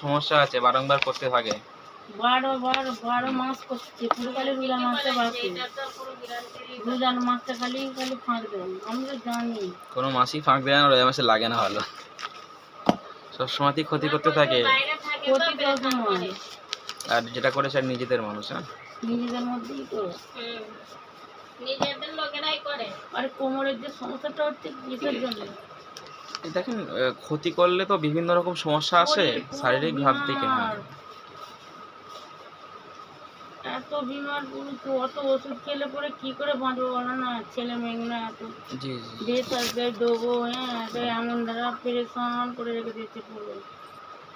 সমস্যা আছে, বারংবার করতে থাকে। 12 মাস করছে, পুরো খালি রোজার মাসটা বাকি, রোজার মাসটা খালি ফাঁক দেন। আমি তো জানি কোনো মাসই ফাঁক দেয় না, রোজা মাসে লাগে না ভালো, সবসময়তেই ক্ষতি করতে থাকে। ক্ষতি তো সময় আর যেটা করেছে আর নিজেদের মানুষ, হ্যাঁ নিজেদের মধ্যেই তো, নিজেদের লোকেরাই করে। আর কোমরের যে সমস্যাটা হচ্ছে কিসের জন্য? এই দেখেন ক্ষতি করলে তো বিভিন্ন রকম সমস্যা আসে শারীরিক ভাব থেকে। হ্যাঁ এত বিমার পুরুষ, অত ওষুধ খেলে পরে কি করে বাঁচবো বলো না? ছেলে মেয়েগুলো এত জি দেশ আসবে দেবো, হ্যাঁ এমন দ্বারা পেরেশান করে রেখে দিয়েছে পুরো,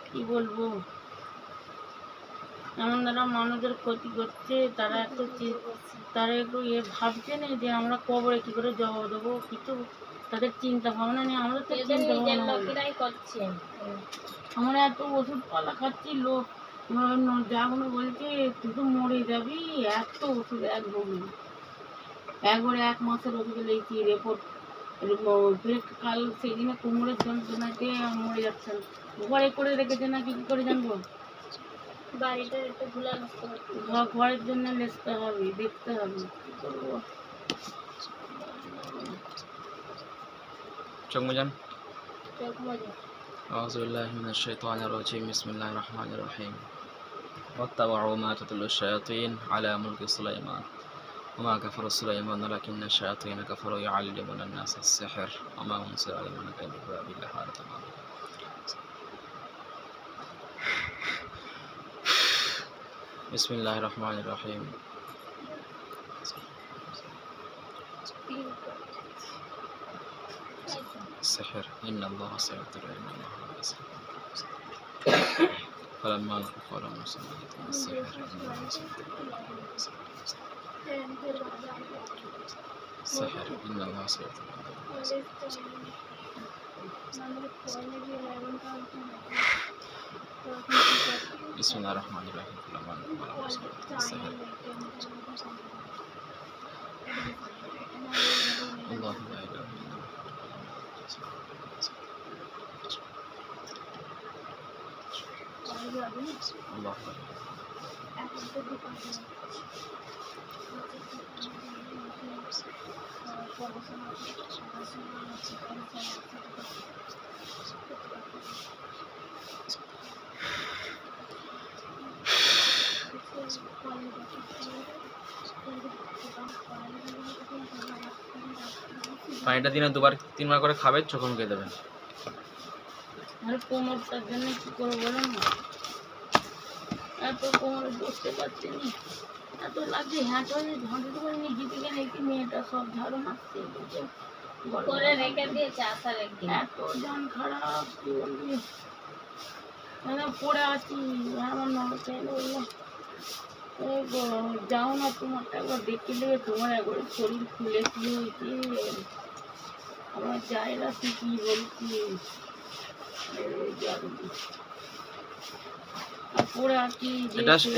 কি বলবো। এমন দ্বারা মানুষের ক্ষতি করছে, তারা একটু ভাবছে না যে আমরা কবরে কি করে জবাব দেবো, কিছু তাদের চিন্তা ভাবনা নেই। আমরা তো চিন্তা ভাবনা লোকেরাই করছে। আমরা এত ওষুধ পালা খাচ্ছি, লোক যাগুলো বলছে তুই তো মরে যাবি, এত ওষুধ একবারে 1 মাসের ওষুধ লেগেছি রিপোর্ট। কাল সেই দিনে কোমরের যন্ত্রণাতে মরে যাচ্ছেন, ঘরে করে রেখেছে না, কি করে জানবো? বাড়িটা একটু ভুলা নষ্ট করতে ঘরের জন্য লেসতে হবে, দেখতে হবে, কি করবো। চোখ মুজান। চোখ মজা। أعوذ بالله من الشيطان الرجيم بسم الله الرحمن الرحيم واتبعوا ما تتلو الشياطين على ملك سليمان وما كفر سليمان ولكن الشياطين كفروا يعلمون الناس السحر وما أنزل على الملكين ببابل هاروت وماروت. بسم الله الرحمن الرحيم السحر إن الله سيطر إن الله لا يسحر فلما ألقوا قال موسى ما يتم السحر إن الله سيطر السحر إن الله سيطر بسم الله الرحمن الرحيم فلما ألقوا قال موسى ما يتم السحر الله لا إله إلا هو الله পানিটা দিনে 2-3 বার করে খাবে, চোখ মুখে দেবেন। আর কোমরটার জন্য কি করবো বলো না? এত কোমরে বসতে পারছি না, এত লাগছে হ্যাঁটো ঝাঁটু করে নিয়ে জিতে গেলে কি মেয়েটা সব ঝাড়ু মারছে করে রেখে দিয়েছে আসার একদিন। এত জান খারাপ, কি বলবি। পড়ে আছি, আমার নড়ছে বললো যাও না, তোমারটা একবার দেখলে তোমার একবার শরীর ফুলে কি হয়েছে, আমার জায়গা তুই কি বলছিস।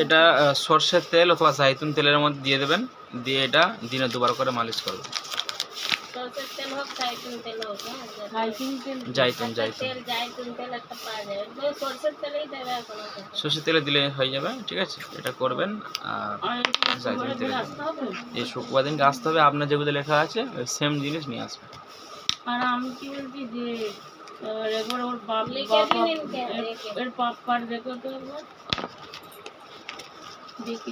এটা সরষের তেল অথবা জাইতুন তেলের মধ্যে দিয়ে দেবেন, দিয়ে এটা দিনে 2বার করে মালিশ করবেন। সরষের তেল হোক জাইতুন তেল হোক, জাইতুন তেল একটা পাওয়া যায়, ওই সরষের তেলেই দেবে এখন। সরষের তেলে দিলে হয়ে যাবে, ঠিক আছে, এটা করবেন। আর জাইতুন তেল এই শুক্রবার দিনকে আসতে হবে, আপনার যেগুলো লেখা আছে ওই সেম জিনিস নিয়ে আসবেন। আর আমি কি বলছি যে একবার ওর এর পাপ কার্ড দেখো তো, একবার দেখি